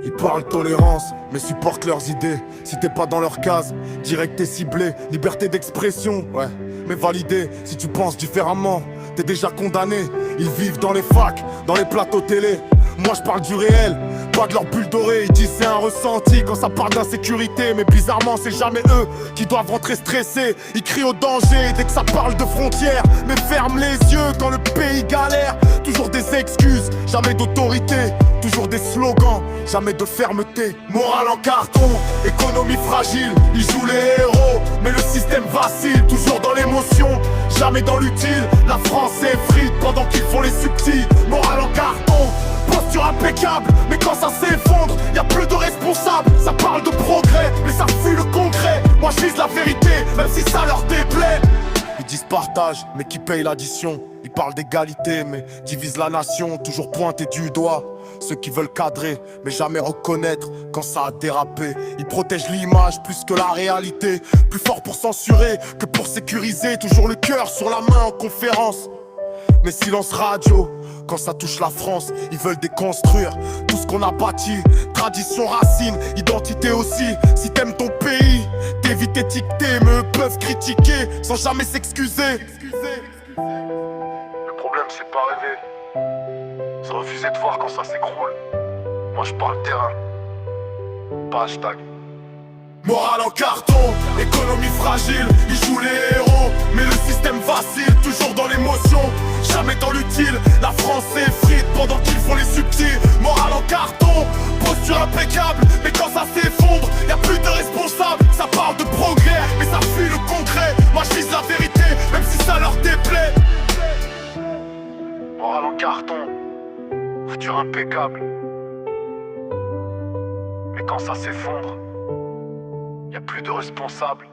Ils parlent tolérance, mais supportent leurs idées. Si t'es pas dans leur case, direct t'es ciblé. Liberté d'expression, ouais, mais validé. Si tu penses différemment, t'es déjà condamné. Ils vivent dans les facs, dans les plateaux télé. Moi je parle du réel, pas de leur bulle dorée. Ils disent c'est un ressenti quand ça parle d'insécurité. Mais bizarrement c'est jamais eux qui doivent rentrer stressés. Ils crient au danger dès que ça parle de frontières, mais ferment les yeux quand le pays galère. Toujours des excuses, jamais d'autorité. Toujours des slogans, jamais de fermeté. Morale en carton, économie fragile. Ils jouent les héros, mais le système vacille. Toujours dans l'émotion, jamais dans l'utile. La France s'effrite pendant qu'ils font les subtils. Morale en carton, posture impeccable. Mais quand ça s'effondre, y'a plus de responsables. Ça parle de progrès, mais ça fuit le concret. Moi je vise la vérité, même si ça leur déplaît. Ils disent partage, mais qui paye l'addition. Ils parlent d'égalité, mais divisent la nation. Toujours pointés du doigt ceux qui veulent cadrer, mais jamais reconnaître quand ça a dérapé. Ils protègent l'image plus que la réalité. Plus fort pour censurer que pour sécuriser. Toujours le cœur sur la main en conférence. Mais silence radio, quand ça touche la France. Ils veulent déconstruire tout ce qu'on a bâti. Tradition, racine, identité aussi. Si t'aimes ton pays, t'évites étiqueter. Mais eux peuvent critiquer sans jamais s'excuser. Le problème c'est pas rêver, c'est refuser de voir quand ça s'écroule. Moi je parle terrain, pas hashtag. Morale en carton, économie fragile. Ils jouent les héros, mais le système vacille. Toujours dans l'émotion, jamais dans l'utile. La France s'effrite pendant qu'ils font les subtils. Morale en carton, posture impeccable. Mais quand ça s'effondre, y'a plus de responsables. Ça parle de progrès, mais ça fuit le concret. Moi je vise la vérité, même si ça leur déplaît. Morale en carton, futur impeccable. Mais quand ça s'effondre, y'a plus de responsables.